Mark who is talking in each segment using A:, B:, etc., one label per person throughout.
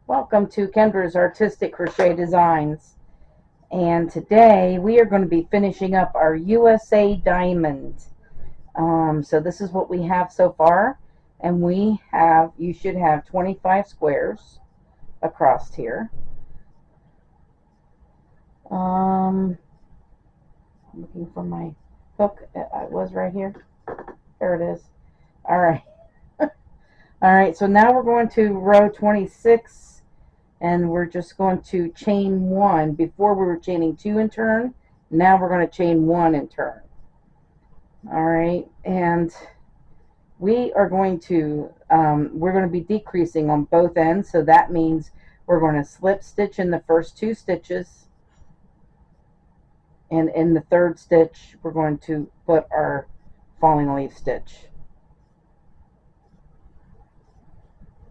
A: Welcome to Kendra's Artistic Crochet Designs, and today we are going to be finishing up our USA Diamond. So this is what we have so far, and you should have 25 squares across here. I'm looking for my hook. It was right here. There it is. All right. All right, so now we're going to row 26, and we're just going to chain one. Before we were chaining two in turn, now we're going to chain one in turn. All right, and we are going to be decreasing on both ends, so that means we're going to slip stitch in the first two stitches, and in the third stitch we're going to put our falling leaf stitch.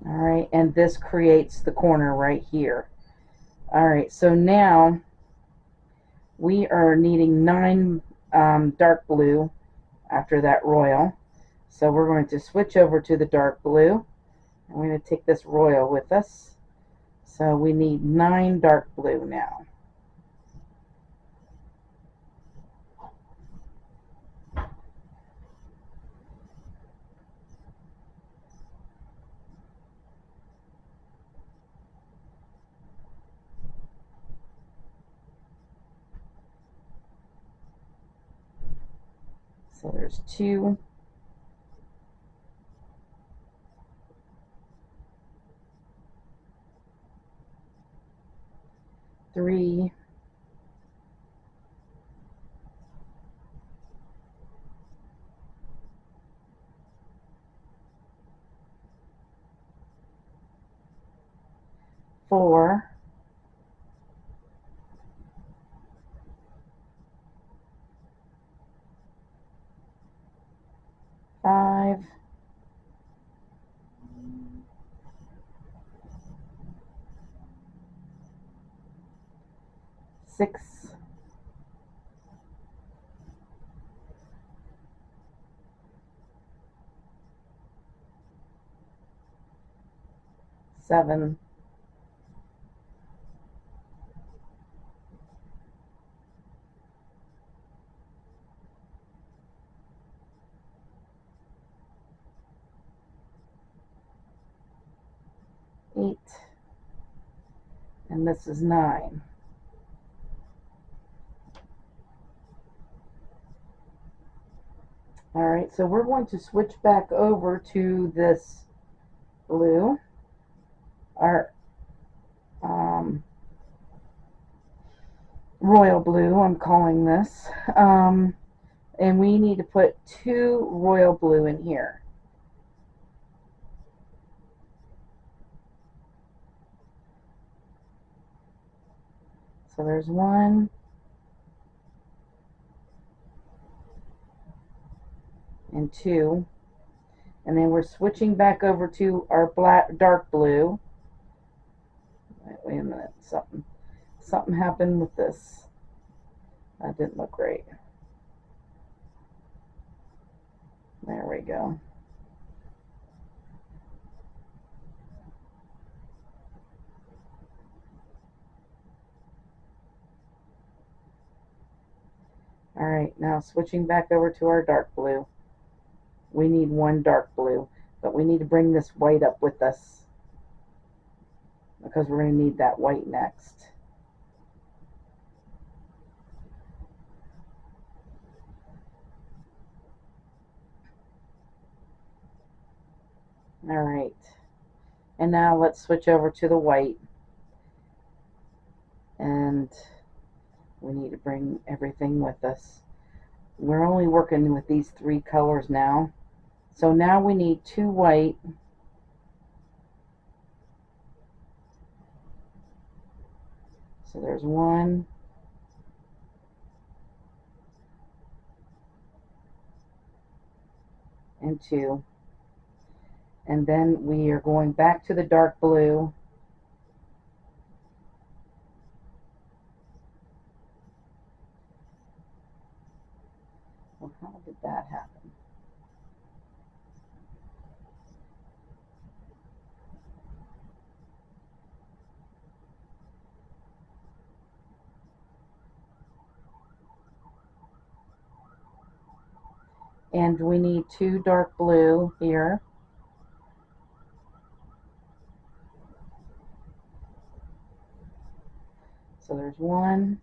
A: All right, and this creates the corner right here. All right, so now we are needing 9 dark blue after that royal. So we're going to switch over to the dark blue. I'm going to take this royal with us. So we need 9 dark blue now. So there's 2. 3. 4. 5. 6. 7. 8. And this is 9. All right, so we're going to switch back over to this blue, our royal blue, I'm calling this, and we need to put 2 royal blue in here. So there's 1 and 2, and then we're switching back over to our dark blue. Wait a minute, something happened with this. That didn't look right. There we go. All right, now switching back over to our dark blue. We need 1 dark blue, but we need to bring this white up with us because we're going to need that white next. All right, and now let's switch over to the white, and we need to bring everything with us. We're only working with these 3 colors now, so now we need 2 white, so there's 1 and 2, and then we are going back to the dark blue. Well, how did that happen? And we need 2 dark blue here. So there's 1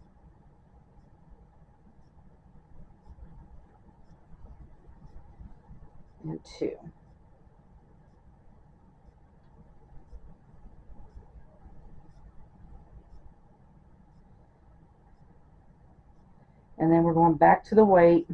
A: and 2. And then we're going back to the white.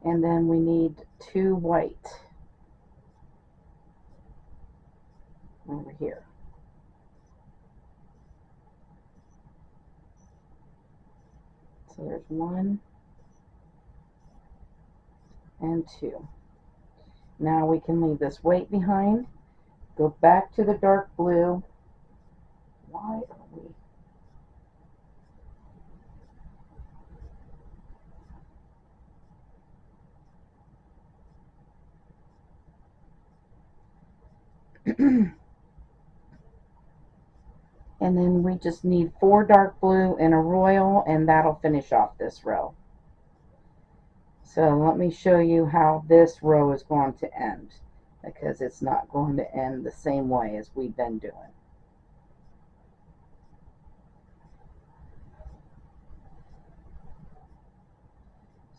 A: And then we need 2 white over here. So there's 1 and 2. Now we can leave this white behind, go back to the dark blue. Why are we? And then we just need 4 dark blue and a royal, and that'll finish off this row. So let me show you how this row is going to end, because it's not going to end the same way as we've been doing.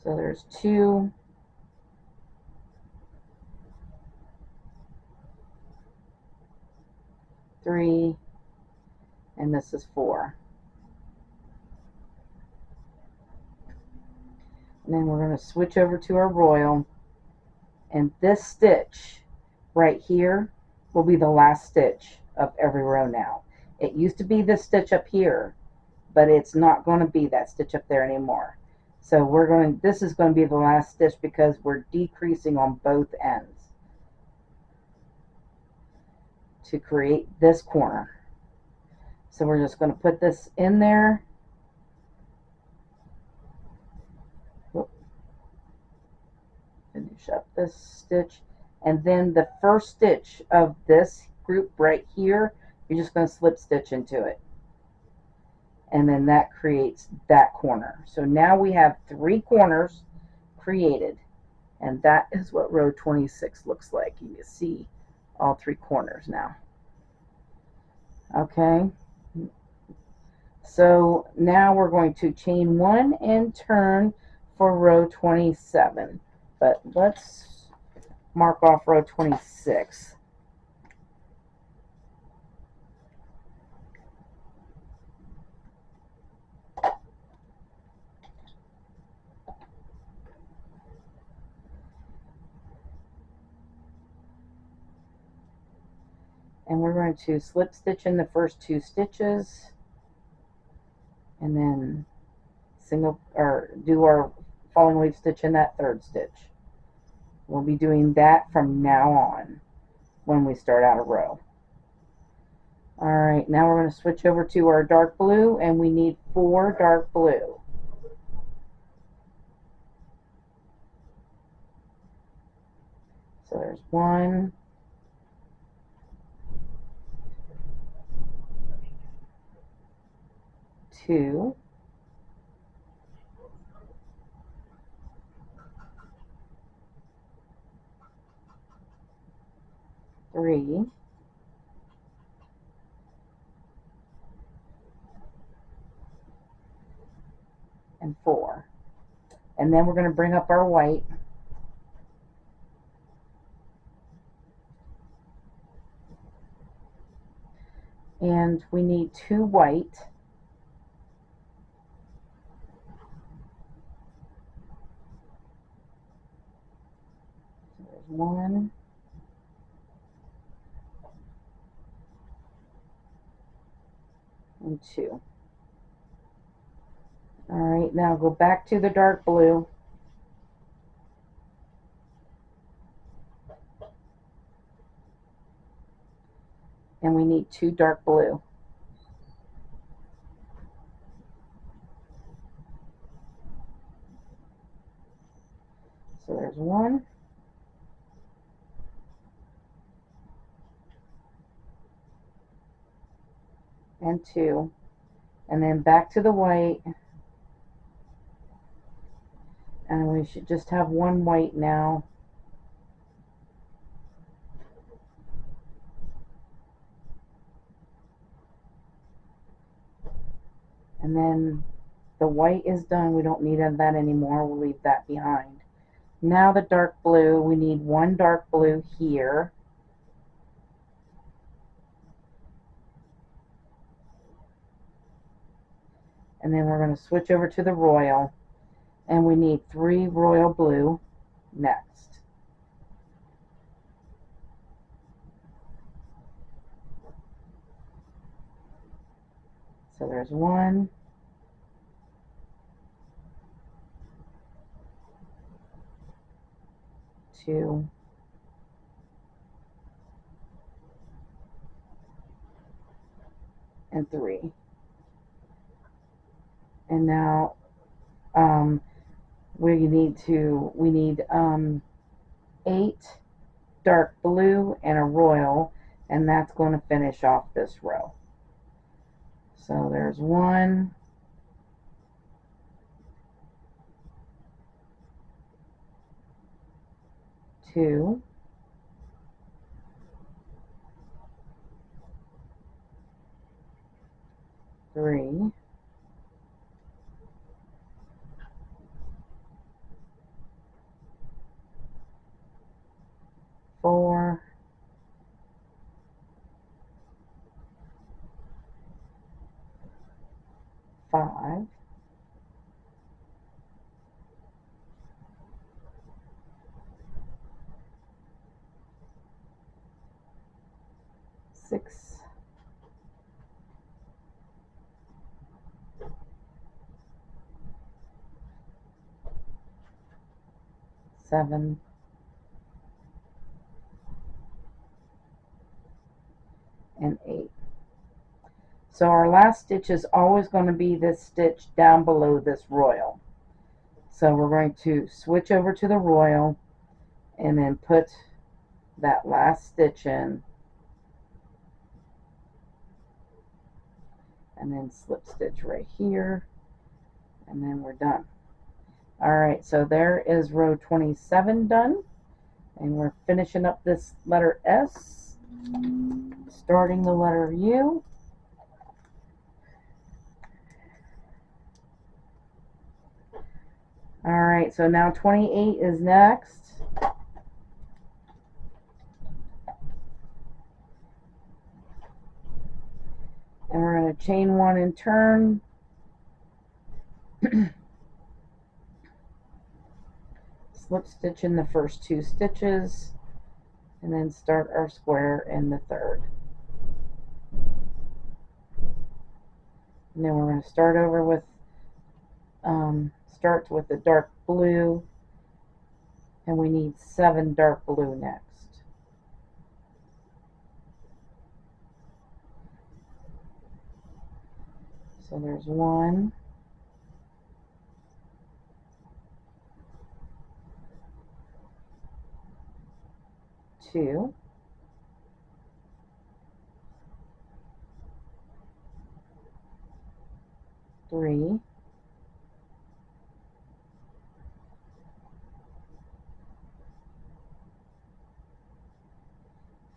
A: So there's 2, 3, and this is 4. And then we're going to switch over to our royal, and this stitch right here will be the last stitch of every row now. It used to be this stitch up here, but it's not going to be that stitch up there anymore. So this is going to be the last stitch because we're decreasing on both ends to create this corner. So we're just going to put this in there. Finish up this stitch, and then the first stitch of this group right here, you're just going to slip stitch into it, and then that creates that corner. So now we have 3 corners created, and that is what row 26 looks like. You can see all 3 corners now. Okay, so now we're going to chain 1 and turn for row 27, but let's mark off row 26. And we're going to slip stitch in the first 2 stitches, and then do our falling leaf stitch in that 3rd stitch. We'll be doing that from now on when we start out a row. Alright, now we're going to switch over to our dark blue, and we need 4 dark blue. So there's 1, 2, 3, and 4. And then we're going to bring up our white. And we need 2 white. So there's 1, and 2. Alright, now go back to the dark blue. And we need 2 dark blue. there's one. And two. And then back to the white. And we should just have one white now. And then the white is done. We don't need that anymore. We'll leave that behind. Now the dark blue. We need one dark blue here. And then we're going to switch over to the royal. And we need 3 royal blue next. So there's 1, 2, and 3. And now we need 8 dark blue and a royal, and that's going to finish off this row. So there's 1, 2, 3, 4, 5, 6, 7, and 8. So our last stitch is always going to be this stitch down below this royal. So we're going to switch over to the royal and then put that last stitch in, and then slip stitch right here, and then we're done. Alright, so there is row 27 done, and we're finishing up this letter S, starting the letter U. Alright, so now 28 is next. And we're going to chain 1 and turn. Slip stitch in the first 2 stitches, and then start our square in the third. And then we're going to start over with the dark blue, and we need 7 dark blue next. So there's 1, 2, 3,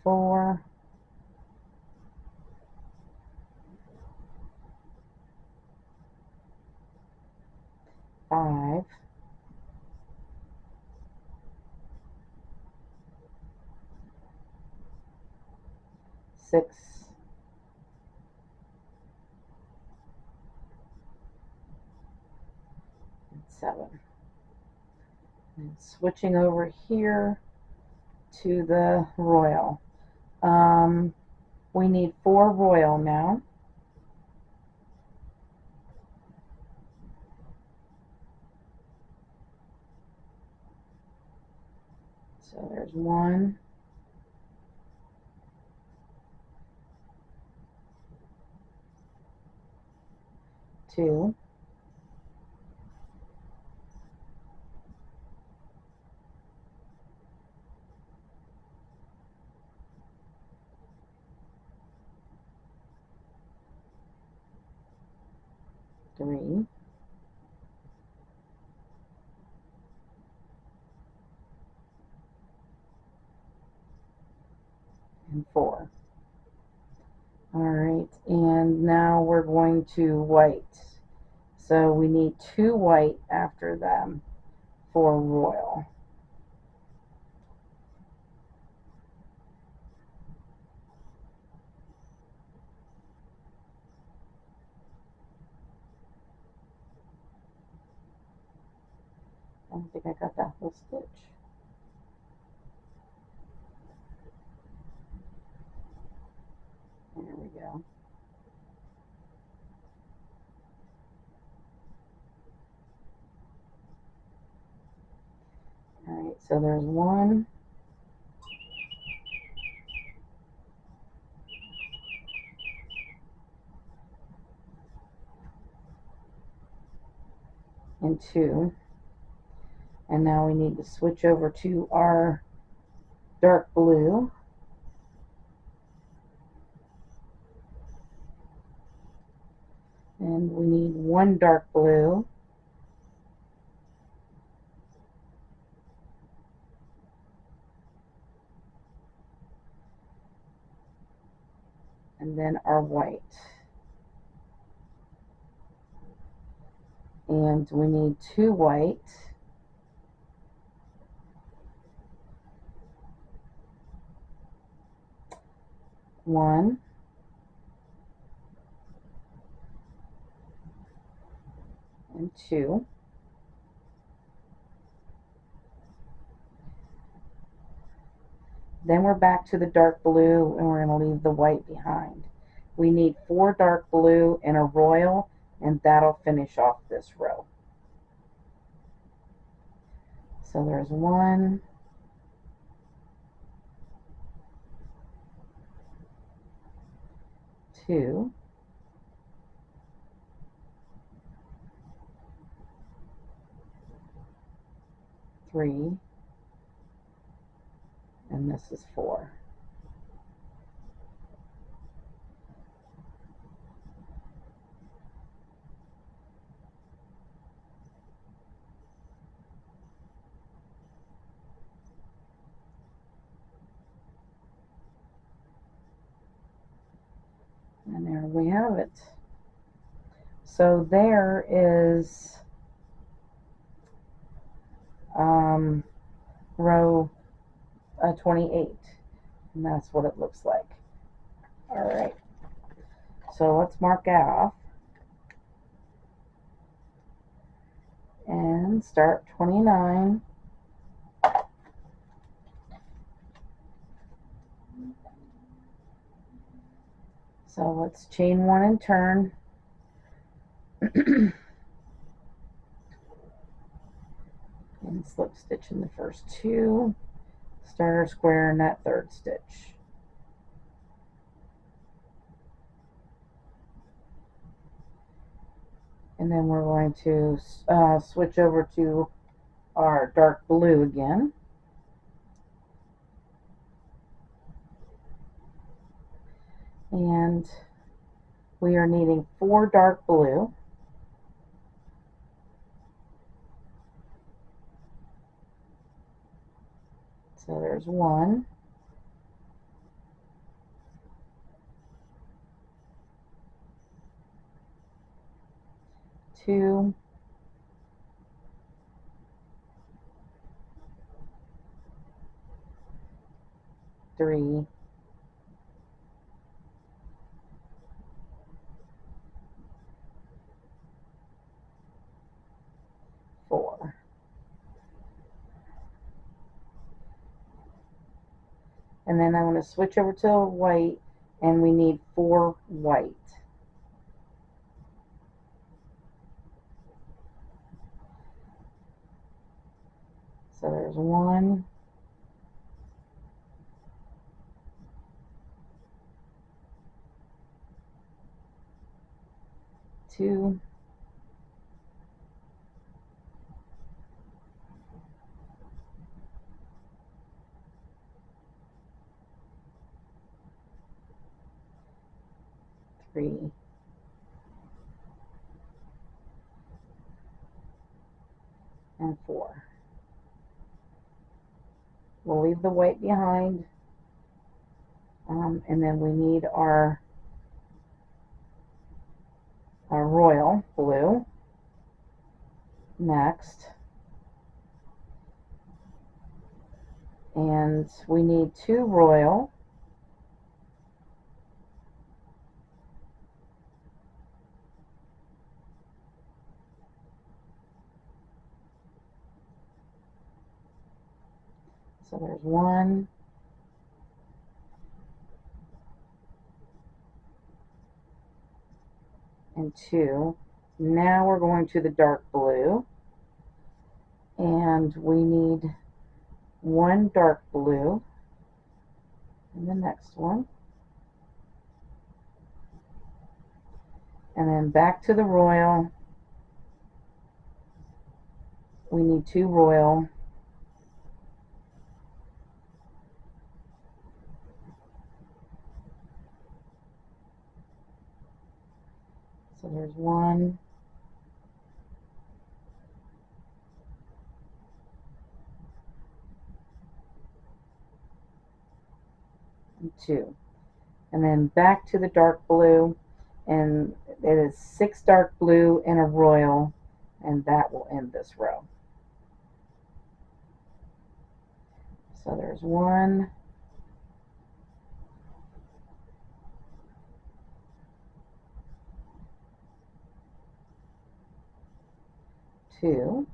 A: 4, 5, 6, and 7. And switching over here to the royal. We need 4 royal now. So there's 1, 2, 3, 3, and 4. All right, and now we're going to white. So we need 2 white after them for royal. I don't think I got that whole stitch. There we go. All right, so there's 1, and 2. And now we need to switch over to our dark blue. And we need 1 dark blue. And then our white. And we need 2 white. One, and 2. Then we're back to the dark blue, and we're going to leave the white behind. We need 4 dark blue and a royal, and that'll finish off this row. So there's 1, 2, 3, and this is 4. And there we have it. So there is row 28, and that's what it looks like. All right, so let's mark off and start 29. So let's chain 1 and turn. And slip stitch in the first 2, start our square in that 3rd stitch. And then we're going to switch over to our dark blue again. And we are needing 4 dark blue. So there's 1, 2, 3, 4. And then I'm going to switch over to white, and we need 4 white. So there's 1, 2, 3, and 4. We'll leave the white behind, and then we need our royal blue next, and we need 2 royal, so there's 1, and 2. Now we're going to the dark blue, and we need 1 dark blue in the next one, and then back to the royal. We need 2 royal, so there's 1, and 2, and then back to the dark blue, and it is 6 dark blue and a royal, and that will end this row. So there's 1, 2,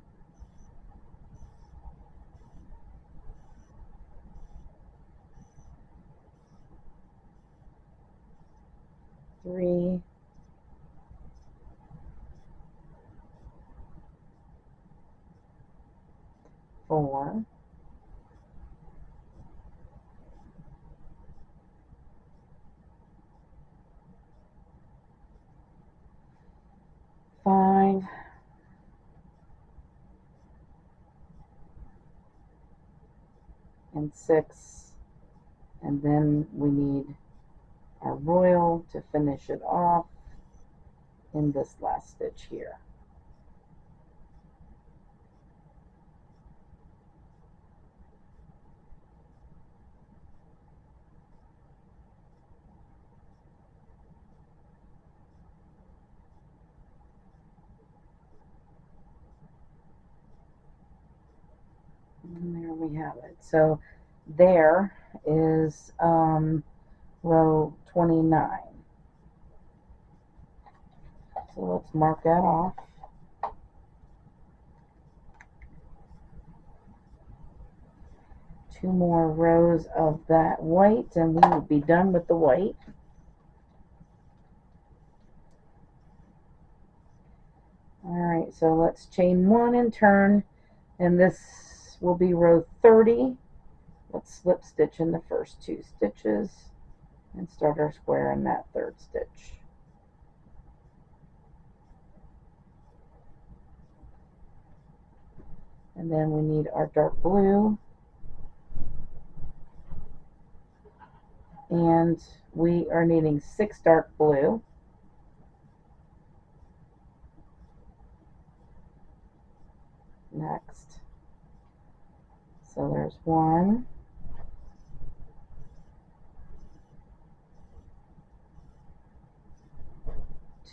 A: 3, 4, 5, and 6, and then we need our royal to finish it off in this last stitch here. And there we have it. So there is row 29. So let's mark that off. Two more rows of that white, and we will be done with the white. Alright, so let's chain 1 and turn, and this will be row 30. Let's slip stitch in the first 2 stitches and start our square in that 3rd stitch. And then we need our dark blue, and we are needing 6 dark blue. Next. So there's 1,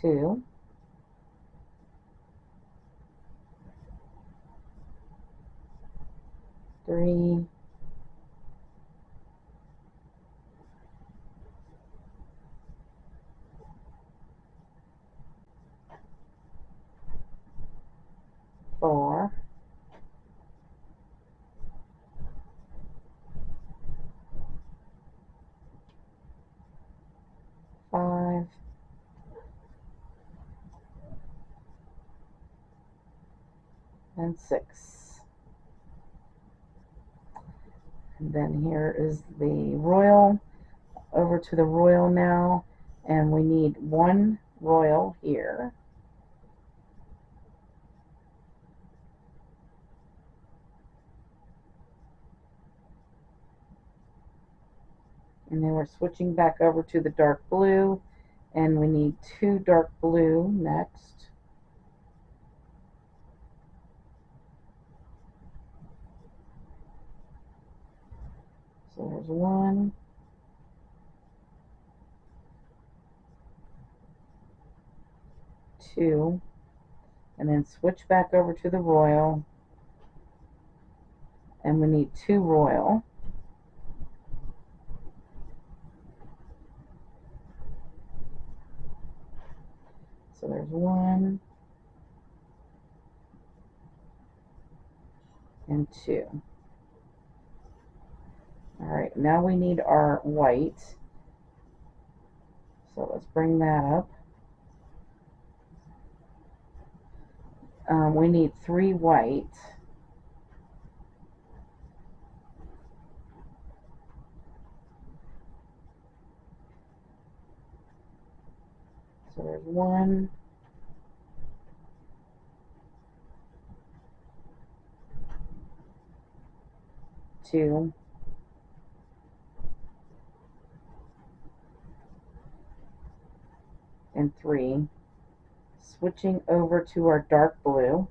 A: 2, 3, 4, 5, and 6. And then here is the royal. Over to the royal now, and we need 1 royal here. And then we're switching back over to the dark blue, and we need 2 dark blue next. So there's 1, 2, and then switch back over to the royal, and we need 2 royal. So there's 1 and 2. Alright, now we need our white. So let's bring that up. We need 3 white. So there's 1, 2, and 3. Switching over to our dark blue.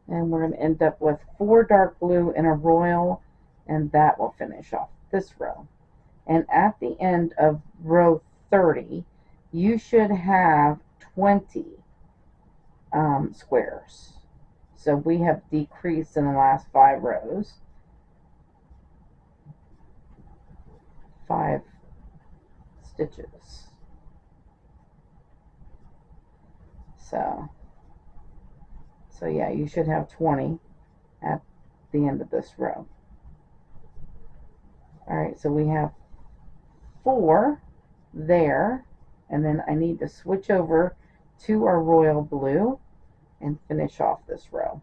A: And we're going to end up with 4 dark blue and a royal, and that will finish off this row. And at the end of row 30, you should have 20 squares. So we have decreased in the last 5 rows 5 stitches. So yeah, you should have 20 at the end of this row. Alright, so we have 4 there, and then I need to switch over to our royal blue and finish off this row.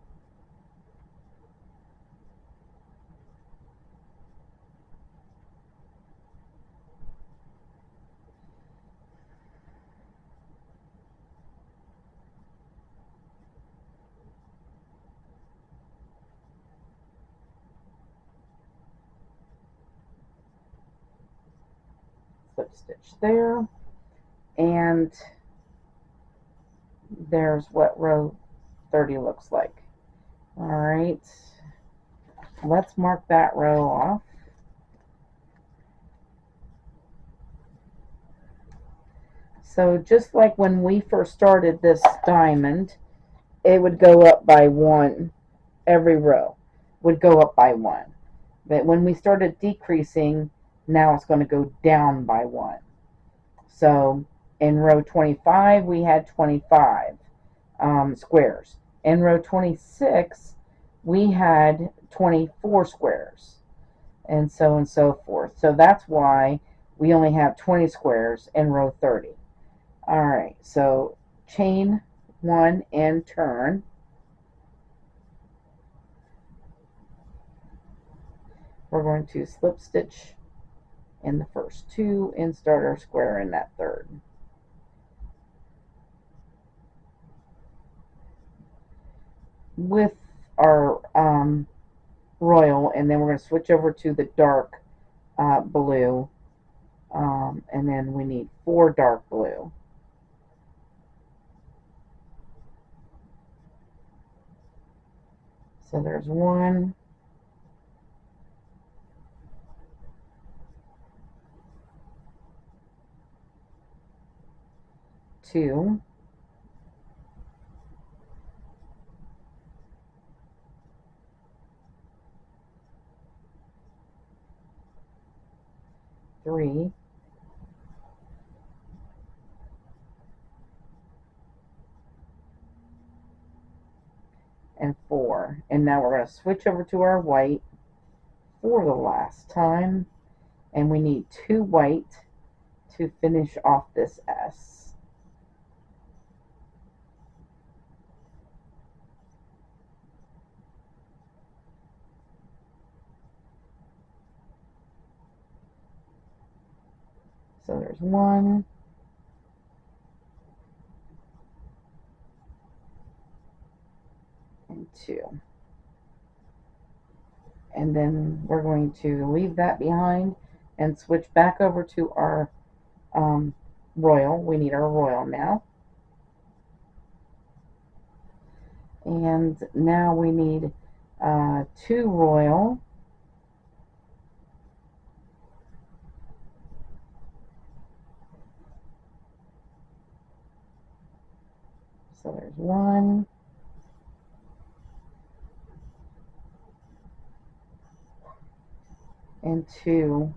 A: Slip stitch there, and there's what row 30 looks like. Alright, let's mark that row off. So just like when we first started this diamond, it would go up by 1. Every row would go up by 1. But when we started decreasing, now it's going to go down by 1. So in row 25, we had 25 squares. In row 26, we had 24 squares, and so forth. So that's why we only have 20 squares in row 30. Alright, so chain 1 and turn. We're going to slip stitch in the first 2 and start our square in that third. With our royal, and then we're going to switch over to the dark blue, and then we need 4 dark blue. So there's 1, 2, 3, and 4. And now we're going to switch over to our white for the last time, and we need 2 white to finish off this S. So there's 1, and 2. And then we're going to leave that behind and switch back over to our royal. We need our royal now. And now we need 2 royal. So there's 1. And 2.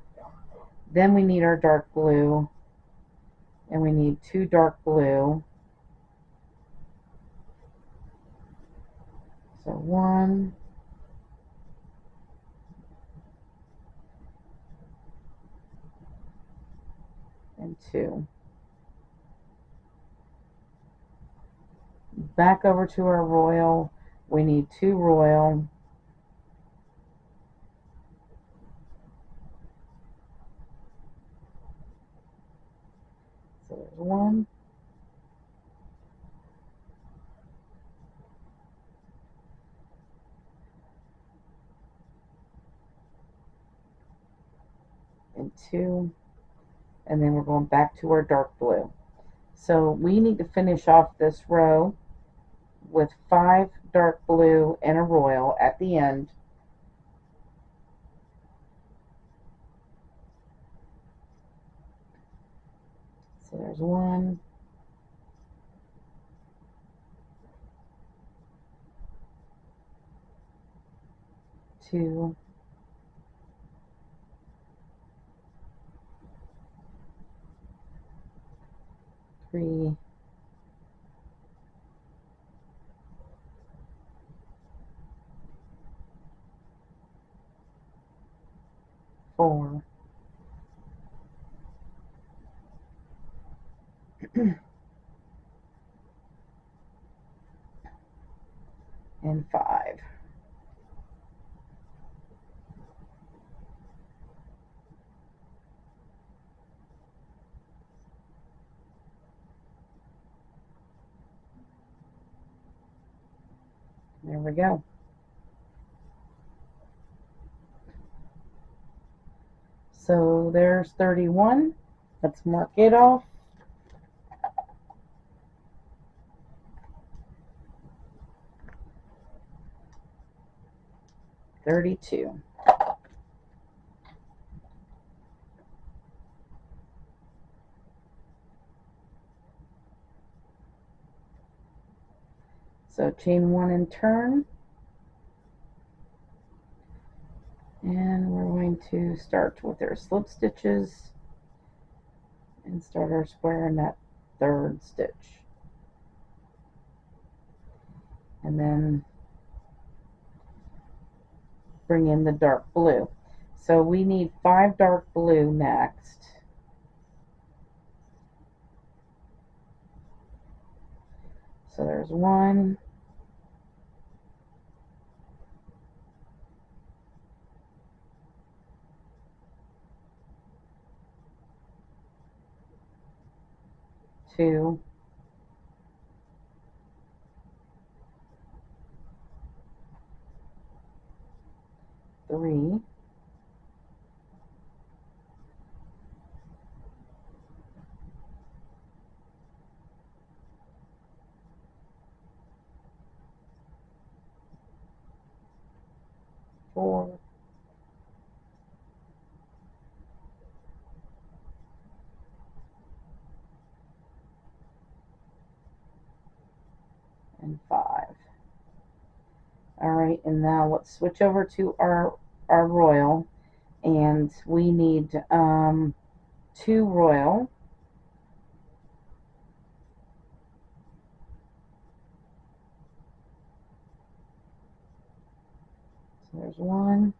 A: Then we need our dark blue. And we need 2 dark blue. So 1. And 2. Back over to our royal. We need 2 royal. So there's 1. And 2. And then we're going back to our dark blue. So we need to finish off this row with 5 dark blue and a royal at the end. So there's 1, 2, 3, 4, and 5. There we go. So there's 31. Let's mark it off. 32. So chain 1 and turn. And we're going to start with our slip stitches and start our square in that 3rd stitch. And then bring in the dark blue. So we need 5 dark blue next. So there's 1, 2, 3, 4, and 5. Alright, and now let's switch over to our royal, and we need 2 royal. So there's 1,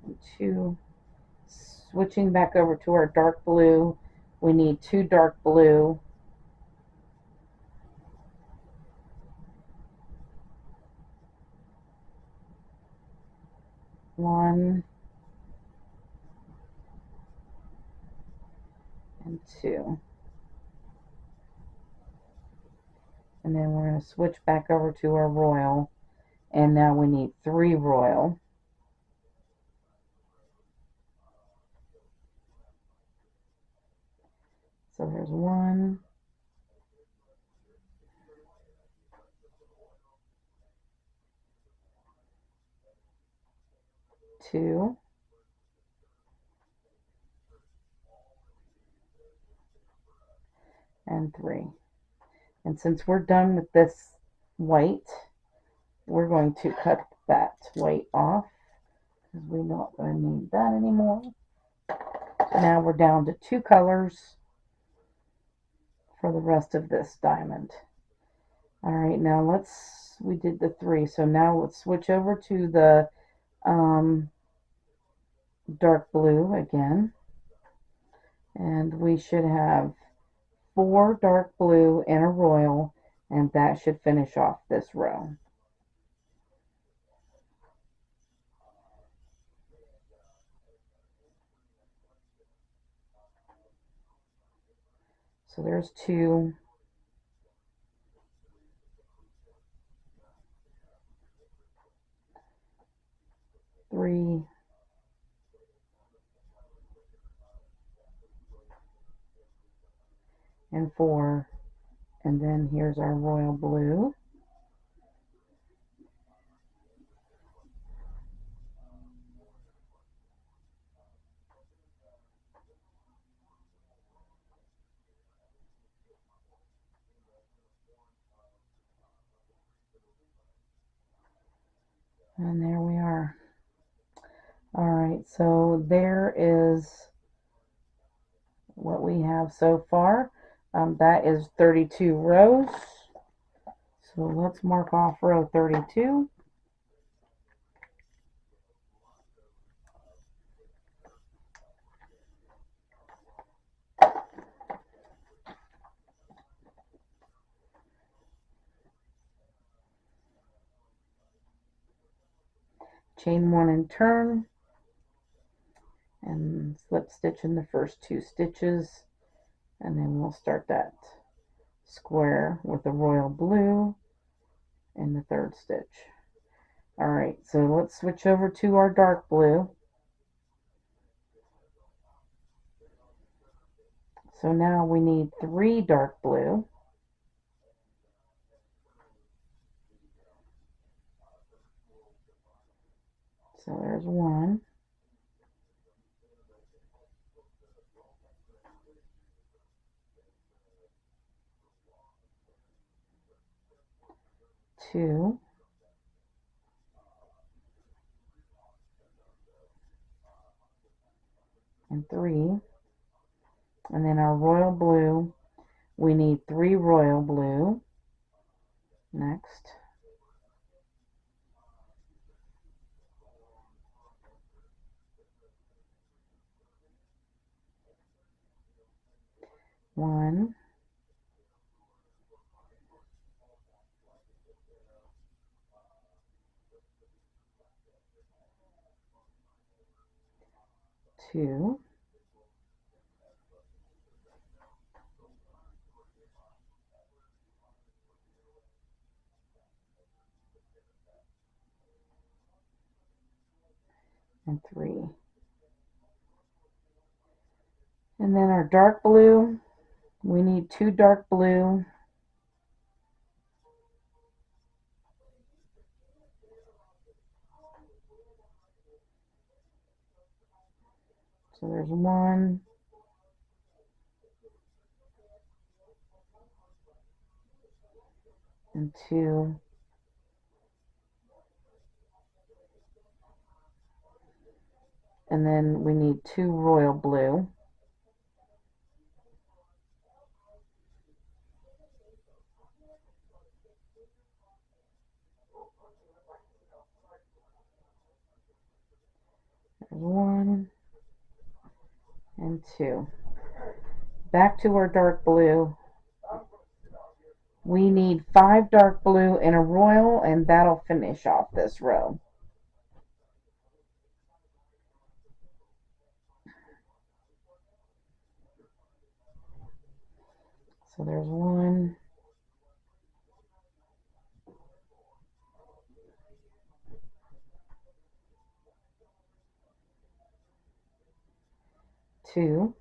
A: and 2. Switching back over to our dark blue, we need 2 dark blue. One and 2. And then we're going to switch back over to our royal. And now we need 3 royal. So there's 1, 2, and 3. And since we're done with this white, we're going to cut that white off because we're not going to need that anymore. So now we're down to 2 colors for the rest of this diamond. All right, now we did the 3, so now let's switch over to the dark blue again. And we should have 4 dark blue and a royal, and that should finish off this row. So there's 2. 3. And 4. And then here's our royal blue. And there we are. All right, so there is what we have so far. That is 32 rows. So let's mark off row 32. Chain 1 and turn, and slip stitch in the first 2 stitches, and then we'll start that square with the royal blue in the 3rd stitch. All right, so let's switch over to our dark blue. So now we need 3 dark blue. So there's 1. 2. And 3. And then our royal blue, we need 3 royal blue. Next. 1. 2. And 3. And then our dark blue, we need 2 dark blue. So there's 1. And 2. And then we need 2 royal blue. There's 1 and 2. Back to our dark blue. We need 5 dark blue and a royal, and that'll finish off this row. So there's 1. 2.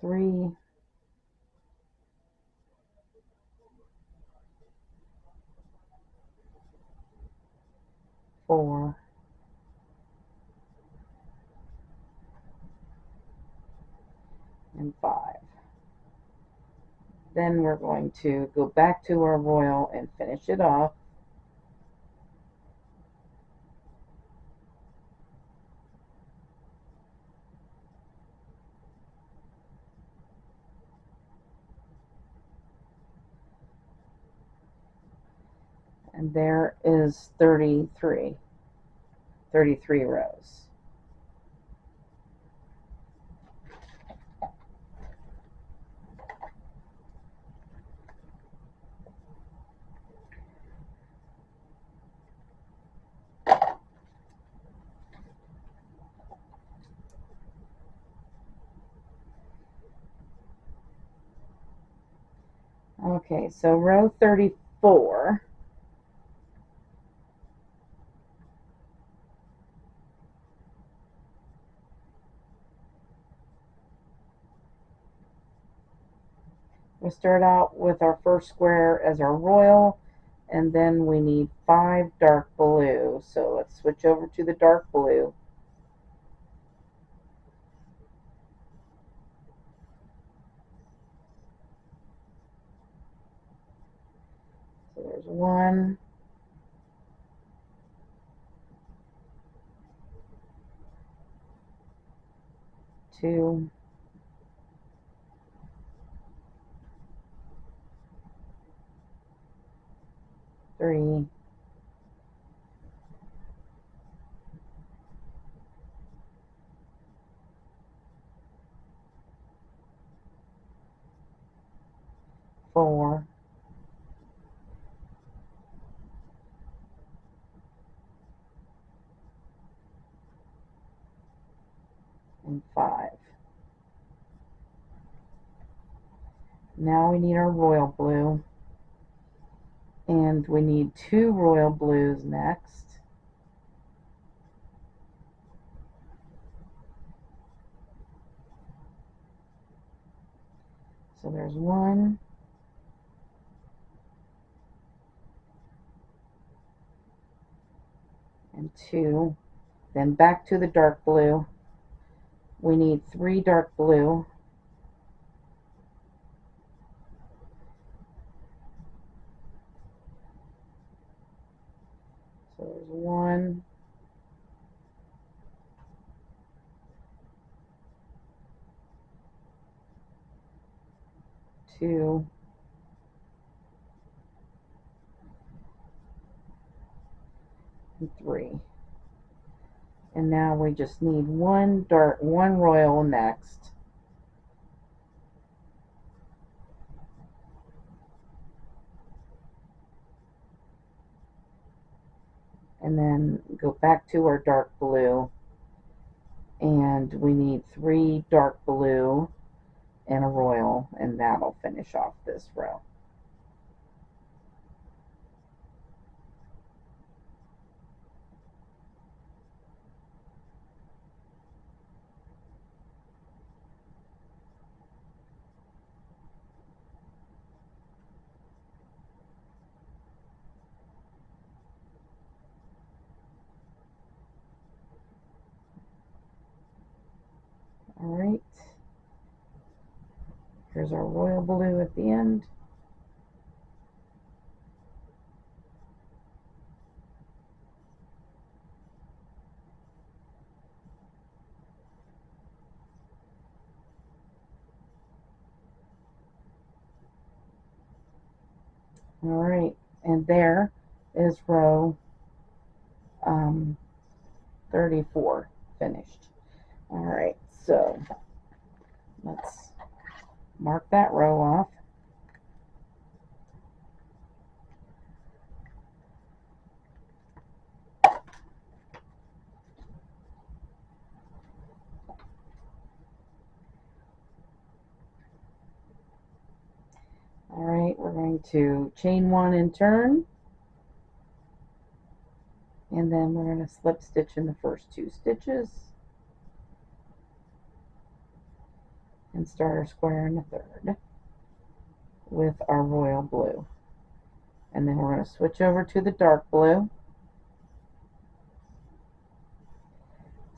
A: 3, 4, and 5. Then we're going to go back to our royal and finish it off. And there is 33 rows. Okay, so row 34. We start out with our first square as our royal, and then we need 5 dark blue. So let's switch over to the dark blue. So there's 1, 2, 3, 4, and 5. Now we need our royal blue, and we need 2 royal blues next. So there's 1, and 2. Then back to the dark blue. We need 3 dark blue. So there's 1, 2, and 3. And now we just need 1 royal next. And then go back to our dark blue, and we need 3 dark blue and a royal, and that'll finish off this row. Alright, here's our royal blue at the end. Alright, and there is row 34 finished. Alright, so let's mark that row off. Alright, we're going to chain 1 and turn, and then we're going to slip stitch in the first 2 stitches, and start our square in the third with our royal blue. And then we're going to switch over to the dark blue.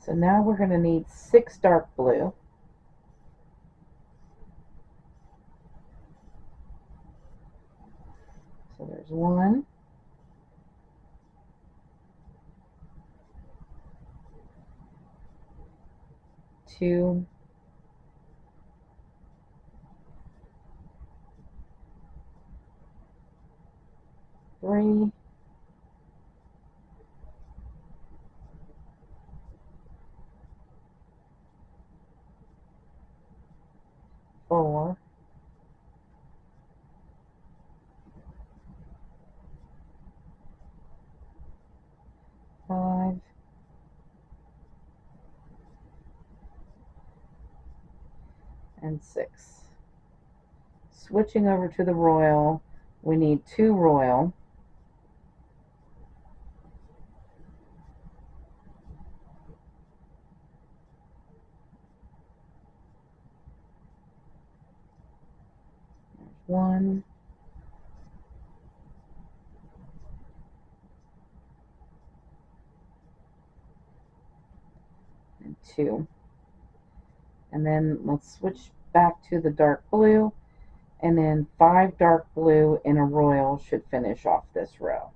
A: So now we're going to need 6 dark blue. So there's 1, 2, 3, 4, 5, and 6. Switching over to the royal, we need 2 royal. There's 1, and 2. And then let's switch back to the dark blue, and then 5 dark blue and a royal should finish off this row.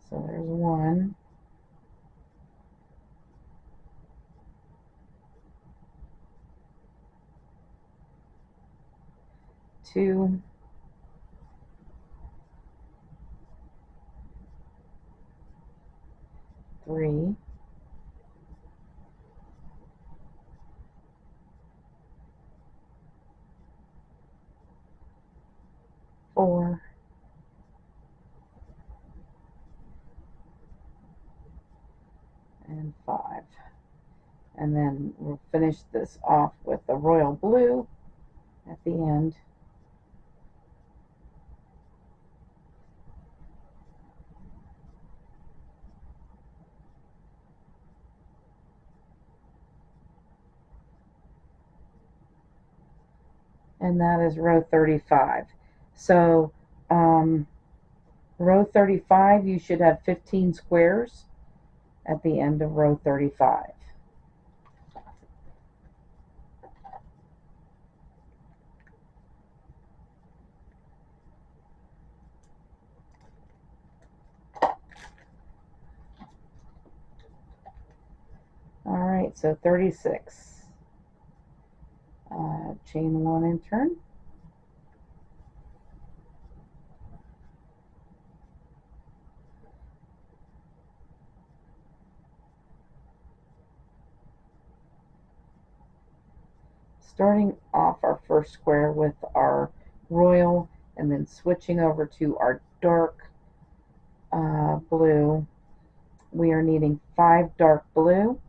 A: So there's 1, 2, 3, 4, and 5. And then we'll finish this off with the royal blue at the end. And that is row 35. So row 35, you should have 15 squares at the end of row 35. Alright, so 36. Chain 1 and turn. Starting off our first square with our royal, and then switching over to our dark blue. We are needing 5 dark blue,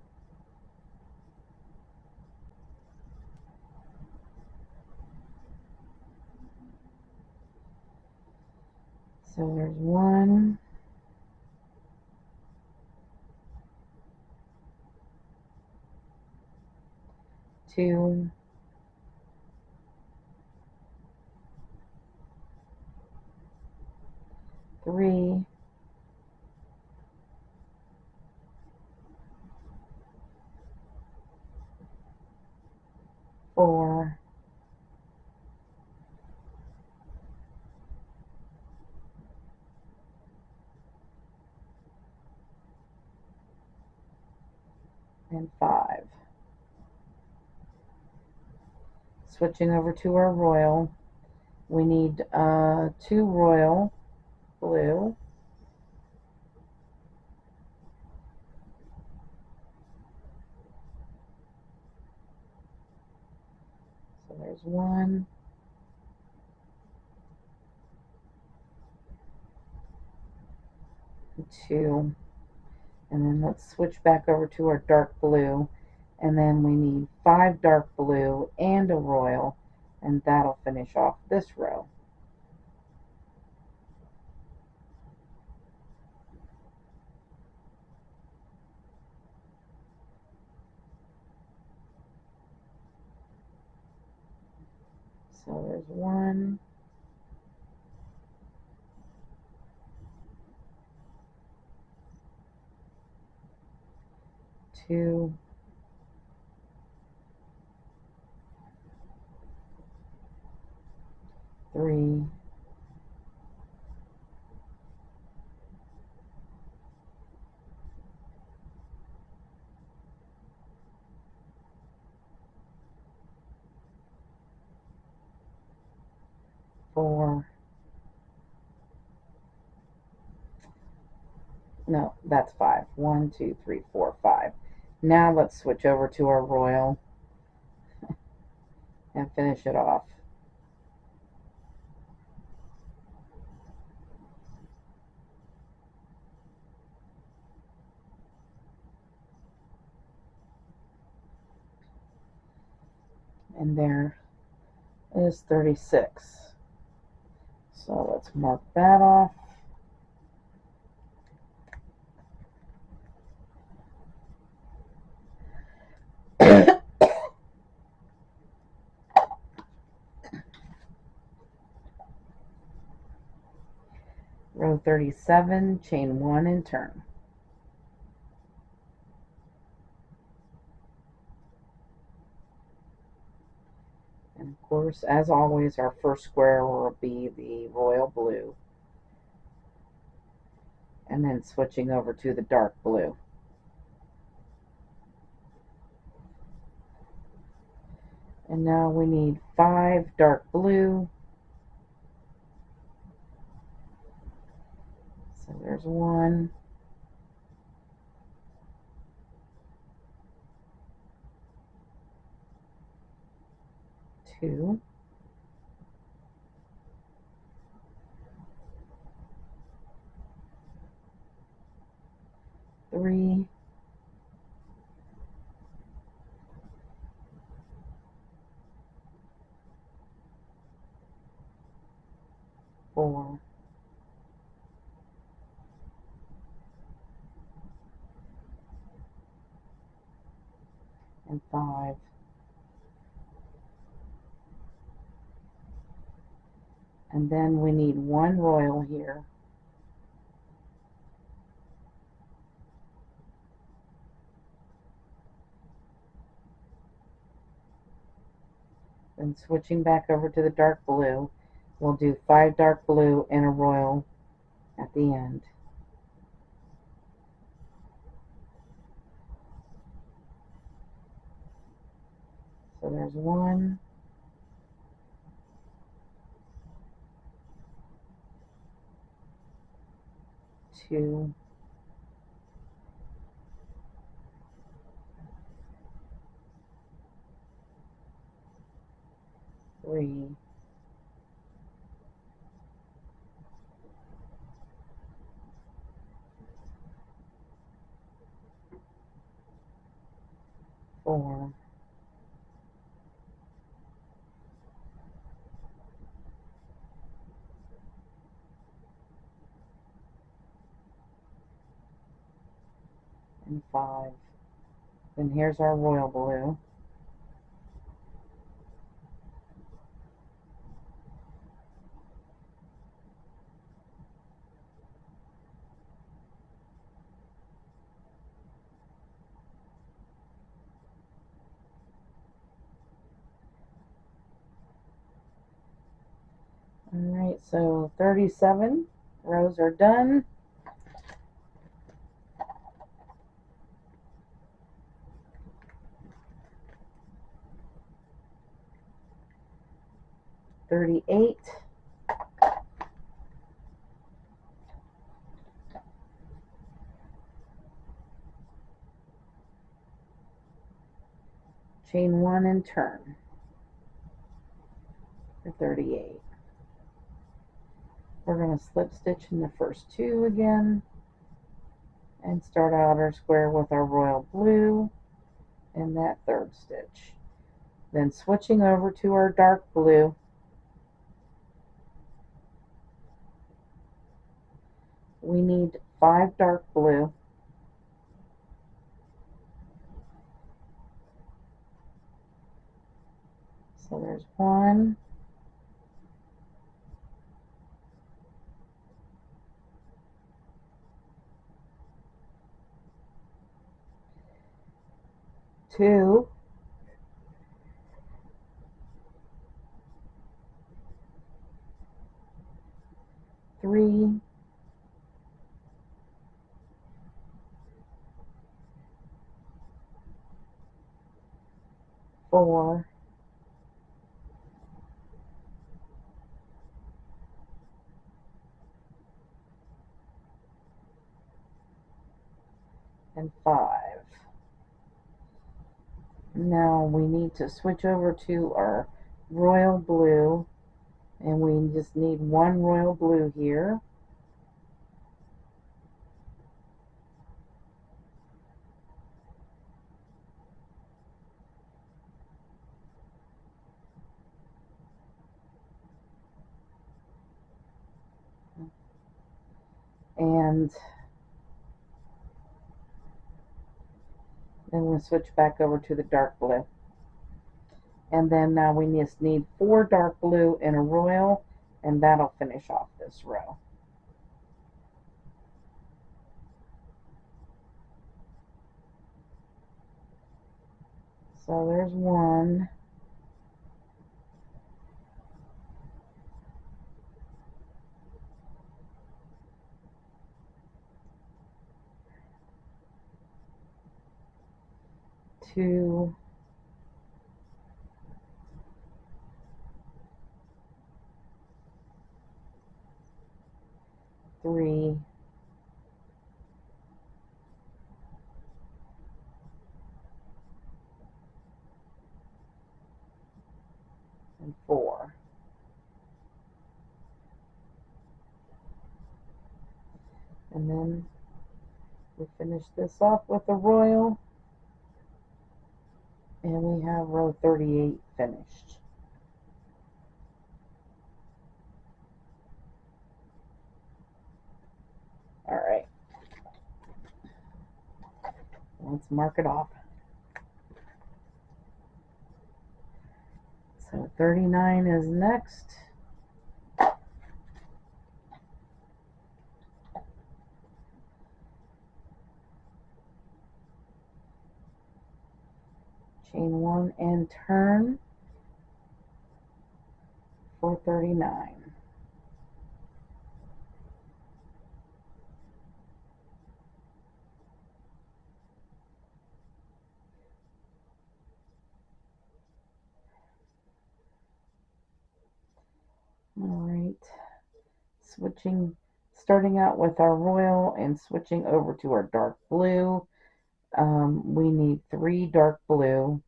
A: so there's 1, 2, 3, 4, and 5. Switching over to our royal, we need 2 royal blue, so there's 1, 2, and then let's switch back over to our dark blue, and then we need 5 dark blue and a royal, and that'll finish off this row. So there's 1, 2, 3, 4. No, that's 5. 1, 2, 3, 4, 5. Now let's switch over to our royal and finish it off. And there is 36. So let's mark that off. Row 37, chain 1 and turn. And of course, as always, our first square will be the royal blue. And then switching over to the dark blue. And now we need 5 dark blue. So there's 1, 2, 3, 4, and 5. And then we need 1 royal here. Then switching back over to the dark blue, we'll do 5 dark blue and a royal at the end. So there's 1, 2, 3, 4, and 5. Then here's our royal blue. Alright, so 37 rows are done. $38. Chain 1 and turn for 38. We're going to slip stitch in the first 2 again and start out our square with our royal blue in that 3rd stitch. Then switching over to our dark blue, we need 5 dark blue, so there's 1, 2, 3, 4, and 5. Now we need to switch over to our royal blue, and we just need one royal blue here. And then we'll switch back over to the dark blue. And then now we just need 4 dark blue and a royal, and that'll finish off this row. So there's 1. 2, 3, 4. And then we finish this off with a royal, and we have row 38 finished. Alright, let's mark it off. So 39 is next. Chain 1 and turn for 39. Alright, starting out with our royal and switching over to our dark blue. We need 3 dark blue.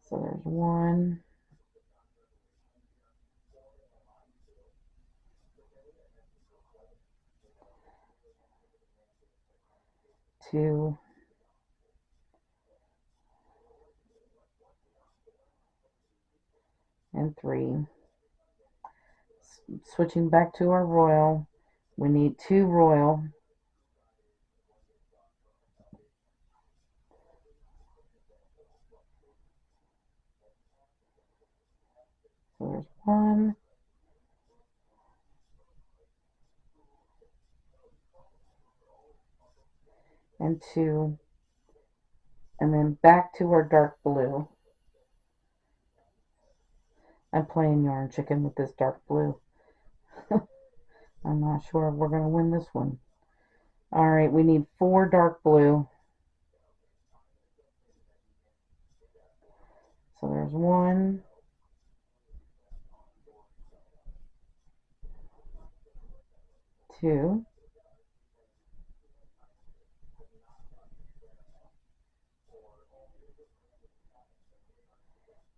A: So there's 1, 2, and 3. Switching back to our royal, we need 2 royal. So there's 1, and 2, and then back to our dark blue. I'm playing yarn chicken with this dark blue. I'm not sure if we're going to win this one. Alright, we need 4 dark blue. So there's 1, 2,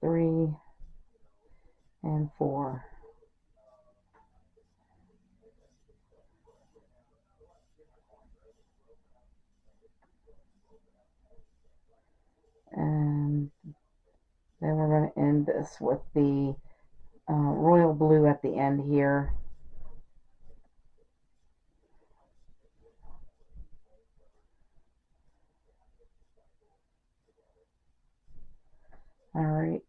A: 3, and 4. And then we're going to end this with the royal blue at the end here. Alright,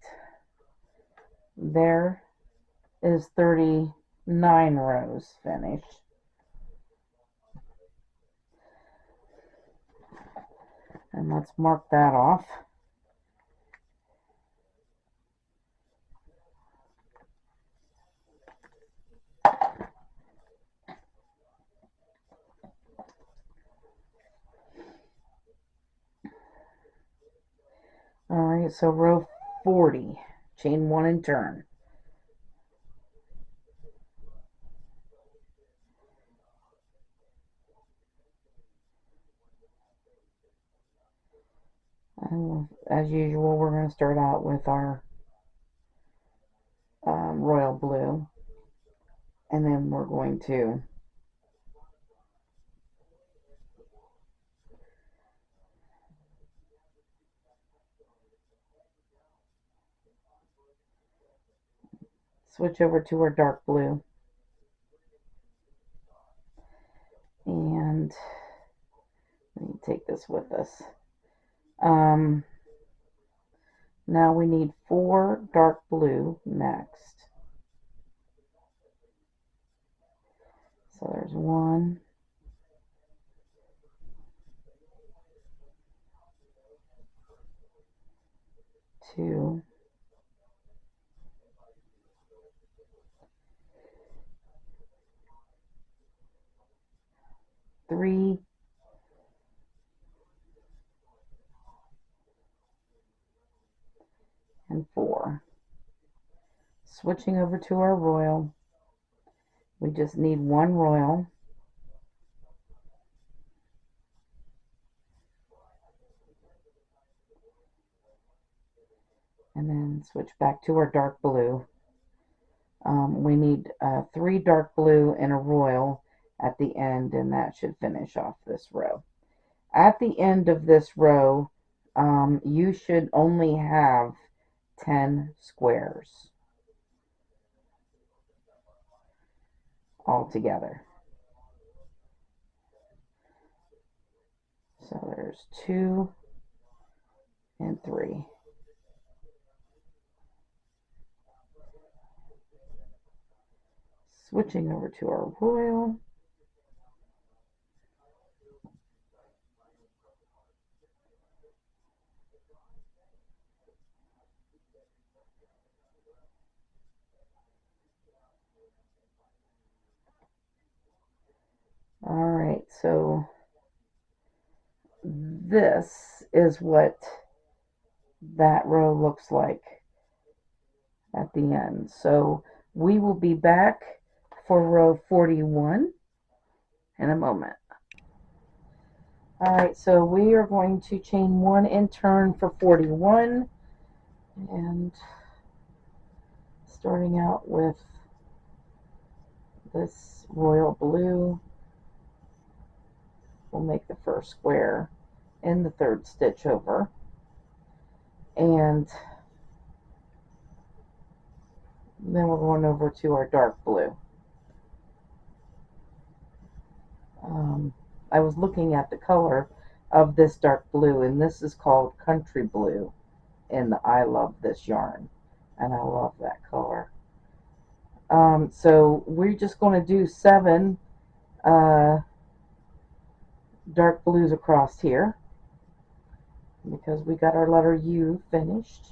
A: there is 39 rows finished. And let's mark that off. Alright, so row 40, chain 1 and turn. And as usual, we're going to start out with our royal blue, and then we're going to switch over to our dark blue, and let me take this with us. Now we need 4 dark blue next. So there's 1, 2, 3, and 4. Switching over to our royal, we just need 1 royal, and then switch back to our dark blue. We need 3 dark blue and a royal at the end, and that should finish off this row. At the end of this row, you should only have 10 squares all together. So there's 2 and 3. Switching over to our royal. Alright, so this is what that row looks like at the end. So we will be back for row 41 in a moment. Alright, so we are going to chain 1 and turn for 41, and starting out with this royal blue, we'll make the first square in the 3rd stitch over, and then we're going over to our dark blue. I was looking at the color of this dark blue, and this is called country blue, and I love this yarn, and I love that color. So we're just going to do 7 dark blues across here, because we got our letter U finished.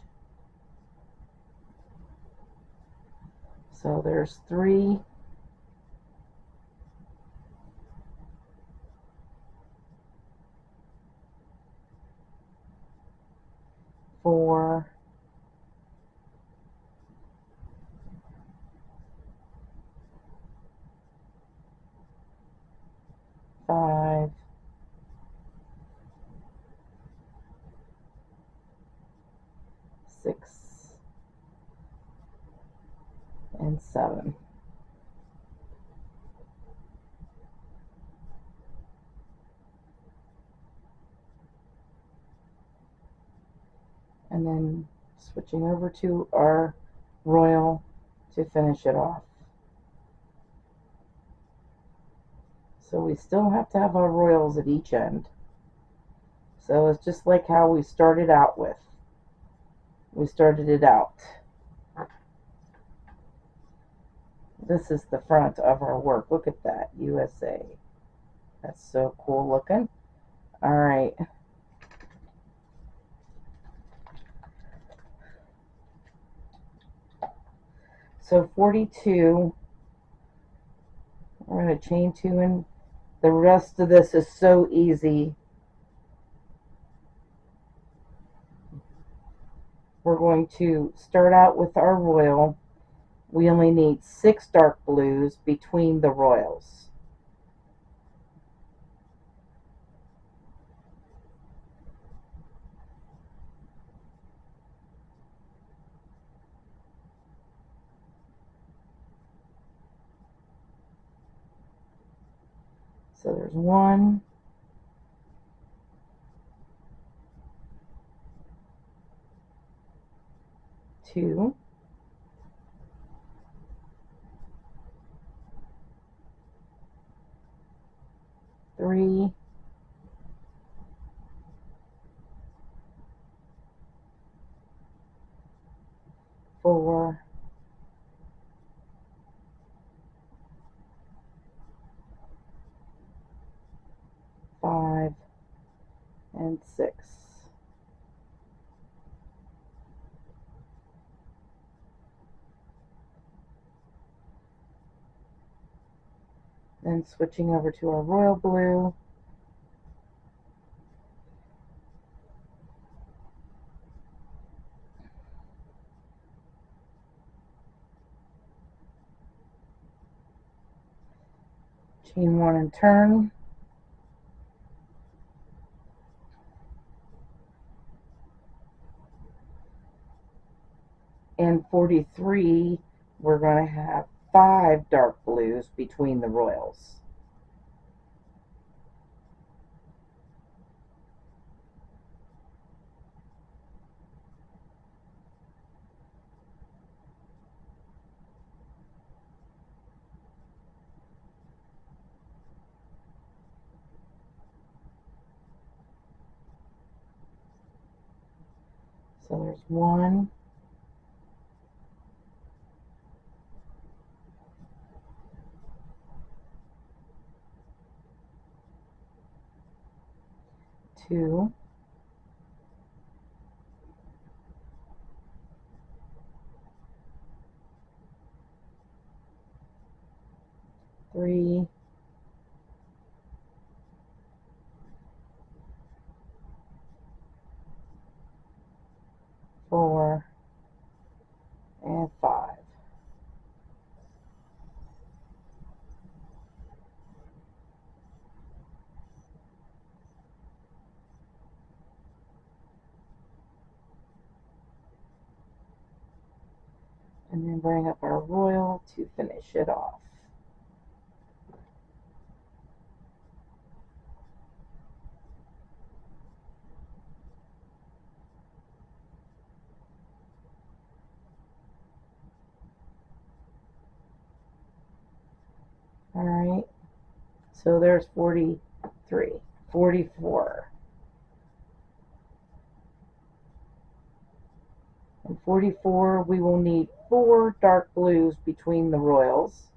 A: So there's 3, 4, 5, 6, and 7. And then switching over to our royal to finish it off. So we still have to have our royals at each end. So it's just like how we started out with. We started it out. This is the front of our work. Look at that, USA. That's so cool looking. Alright. So 42, we're going to chain 2 in. The rest of this is so easy. We're going to start out with our royal. We only need 6 dark blues between the royals. So there's 1, 2, 3, 4, 5, and 6. Then switching over to our royal blue. Chain 1 and turn. And 43, we're going to have 5 dark blues between the royals. So there's 1, 2, 3, 4, and 5. And then bring up our royal to finish it off. Alright, so there's 43, 44. And 44, we will need 4 dark blues between the royals.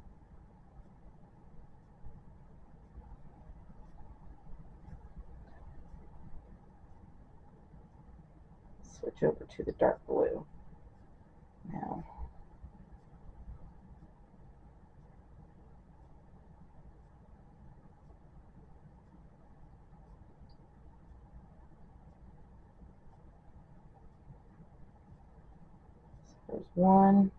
A: Switch over to the dark blue now. So there's 1,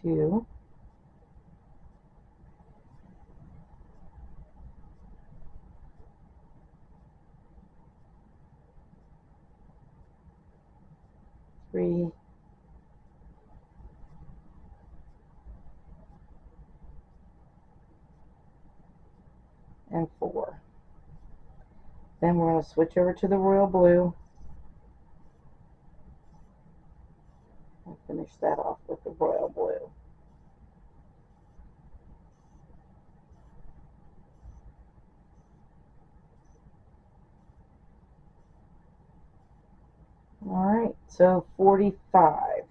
A: 2, 3, and 4. Then we're going to switch over to the royal blue and finish that off with the royal blue. Alright, so 45.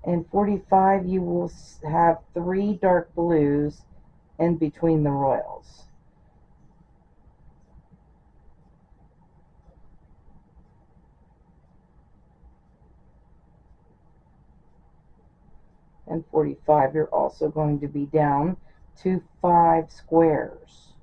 A: In 45 you will have 3 dark blues in between the royals. And 45 you're also going to be down to 5 squares.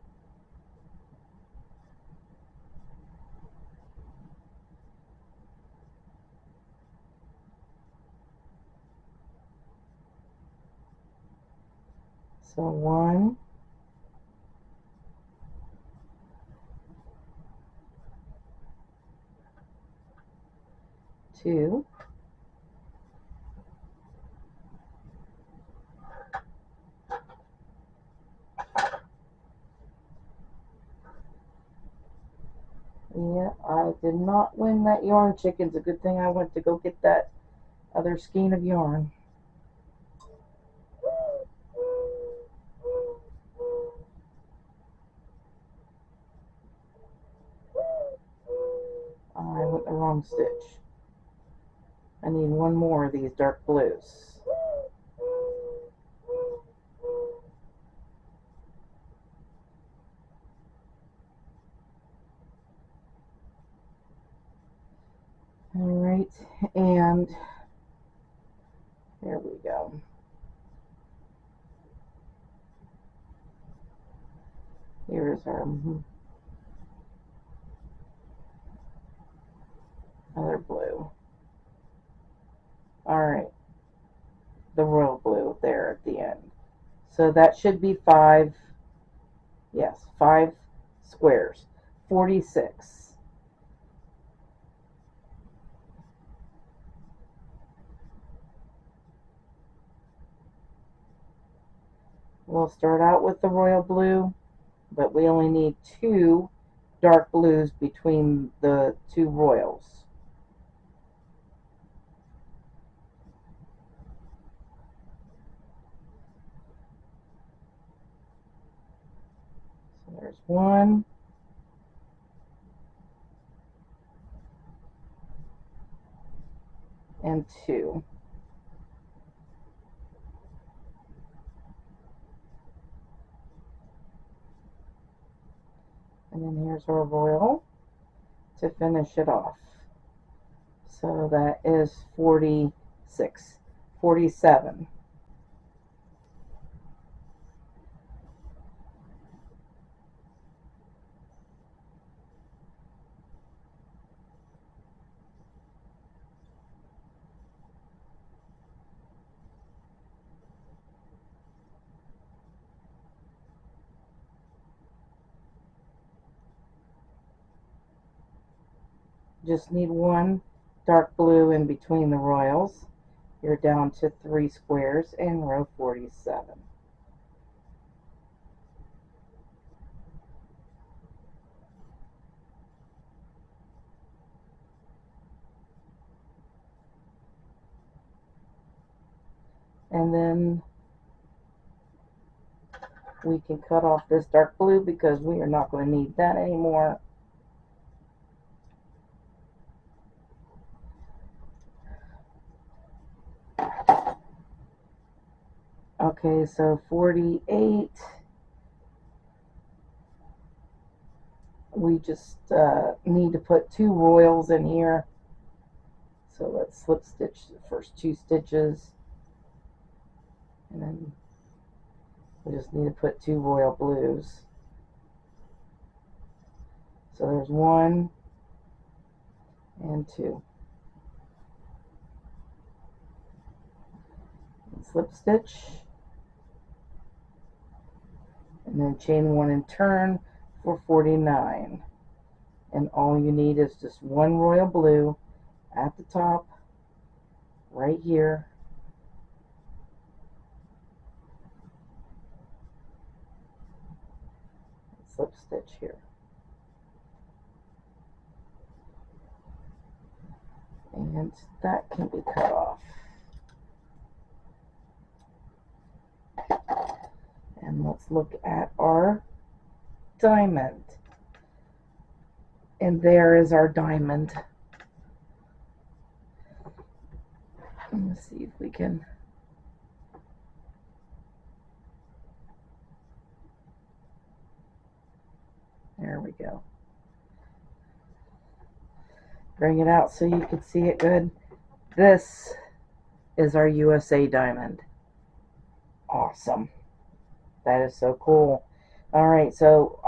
A: So 1, 2, yeah, I did not win that yarn, chickens. A good thing I went to go get that other skein of yarn. I went the wrong stitch. I need one more of these dark blues. Alright, and there we go. Here's our other blue. Alright, the royal blue there at the end. So that should be 5, yes, 5 squares. 46. We'll start out with the royal blue, but we only need 2 dark blues between the 2 royals. So there's 1, and 2. And then here's our royal to finish it off. So that is 46, 47. Just need 1 dark blue in between the royals. You're down to 3 squares in row 47. And then we can cut off this dark blue because we are not going to need that anymore. Okay, so 48. We just need to put 2 royals in here. So let's slip stitch the first 2 stitches. And then we just need to put 2 royal blues. So there's 1 and 2. And slip stitch. And then chain 1 and turn for 49. And all you need is just 1 royal blue at the top, right here. Slip stitch here. And that can be cut off. And let's look at our diamond. And there is our diamond. Let's see if we can. There we go. Bring it out so you can see it good. This is our USA diamond. Awesome. That is so cool. All right, so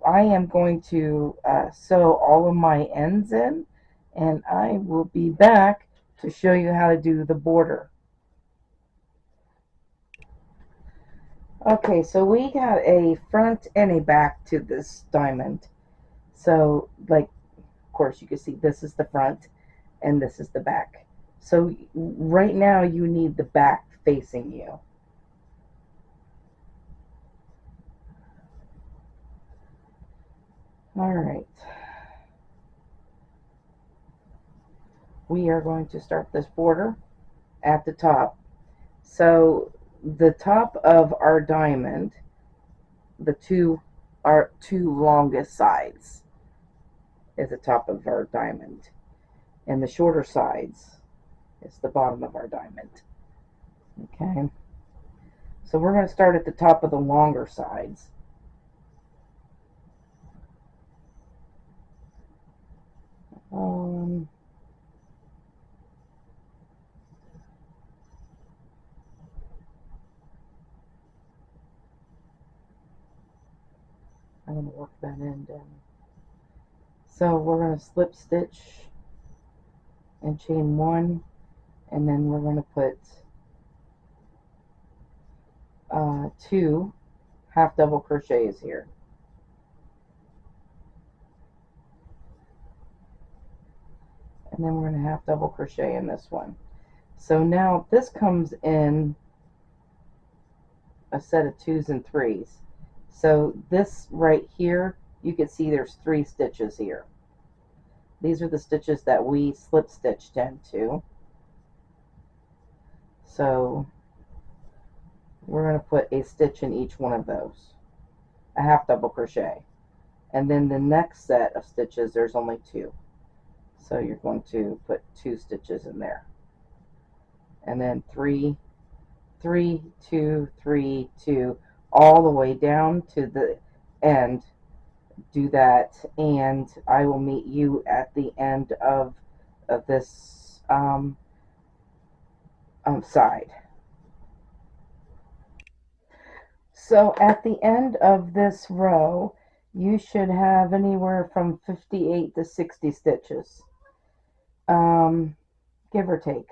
A: I am going to sew all of my ends in, and I will be back to show you how to do the border. Okay, so we got a front and a back to this diamond. So, like, of course, you can see this is the front and this is the back. So right now you need the back facing you. All right. We are going to start this border at the top. So the top of our diamond, the two longest sides is the top of our diamond, and the shorter sides is the bottom of our diamond. Okay. So we're going to start at the top of the longer sides. I'm going to work that end in. So we're going to slip stitch and chain one, and then we're going to put 2 half double crochets here. And then we're going to half double crochet in this one. So now this comes in a set of 2s and 3s. So this right here, you can see there's 3 stitches here. These are the stitches that we slip stitched into. So we're going to put a stitch in each one of those, a half double crochet. And then the next set of stitches, there's only 2. So you're going to put 2 stitches in there. And then 3, 3, 2, 3, 2, all the way down to the end. Do that, and I will meet you at the end of this side. So at the end of this row, you should have anywhere from 58 to 60 stitches, give or take.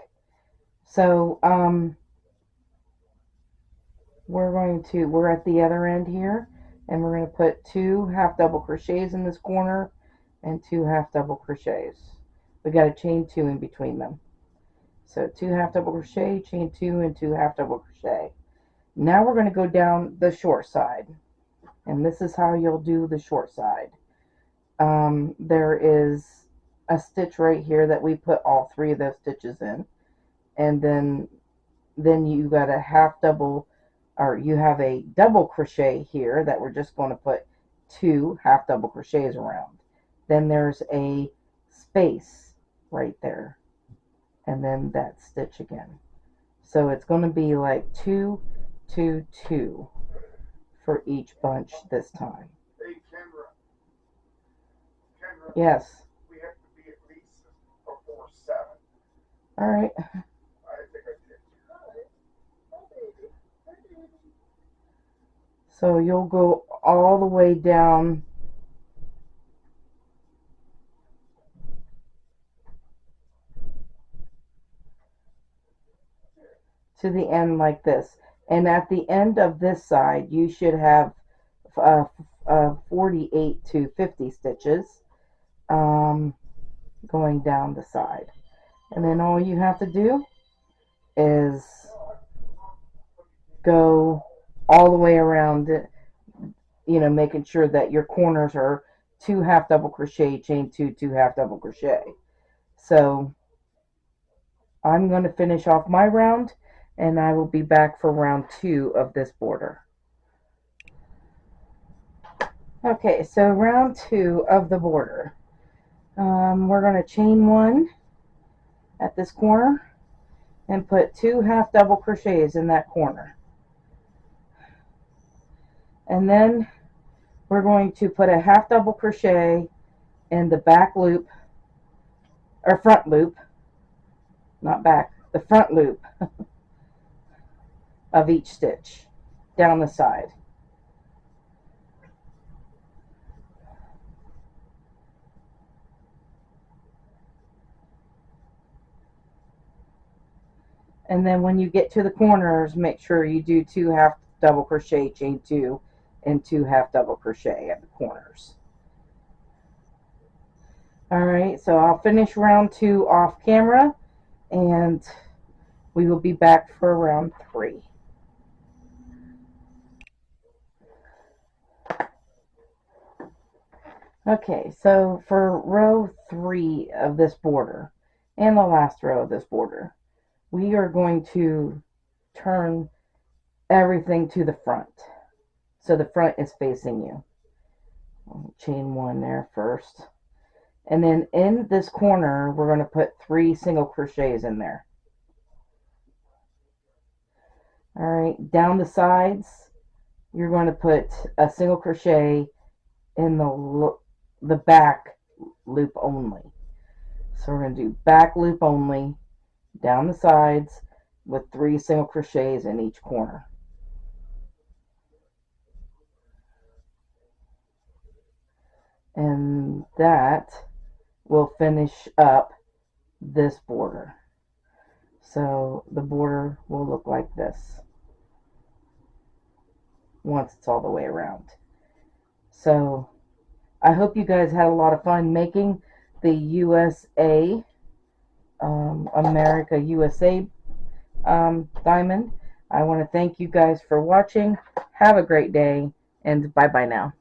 A: So we're at the other end here, and we're going to put 2 half double crochets in this corner and 2 half double crochets. We got to chain 2 in between them. So 2 half double crochet, chain 2, and 2 half double crochet. Now we're going to go down the short side, and this is how you'll do the short side. There is a stitch right here that we put all 3 of those stitches in, and then you got a half double, or you have a double crochet here that we're just going to put 2 half double crochets around. Then there's a space right there, and then that stitch again. So it's going to be like 2, 2, 2 for each bunch this time.
B: Hey, Kendra. Kendra.
A: Yes.
B: We have to be at least before 7.
A: All right.
B: I think I did. Hi, baby. Hi, baby.
A: So you'll go all the way down to the end like this. And at the end of this side, you should have 48 to 50 stitches going down the side. And then all you have to do is go all the way around it, making sure that your corners are 2 half double crochet, chain 2, 2 half double crochet. So I'm going to finish off my round, and I will be back for round 2 of this border. Okay, so round 2 of the border. We're going to chain 1 at this corner, and put 2 half double crochets in that corner. And then we're going to put a half double crochet in the back loop, or front loop, not back, the front loop of each stitch down the side. And then when you get to the corners, make sure you do 2 half double crochet, chain 2, and 2 half double crochet at the corners. Alright, so I'll finish round 2 off camera, and we will be back for round 3. Okay, so for row 3 of this border, and the last row of this border, we are going to turn everything to the front. So the front is facing you. I'll chain 1 there first. And then in this corner, we're going to put 3 single crochets in there. Alright, down the sides, you're going to put a single crochet in the back loop only. So we're going to do back loop only down the sides with 3 single crochets in each corner. And that will finish up this border. So the border will look like this once it's all the way around. So I hope you guys had a lot of fun making the USA, America USA diamond. I want to thank you guys for watching. Have a great day, and bye-bye now.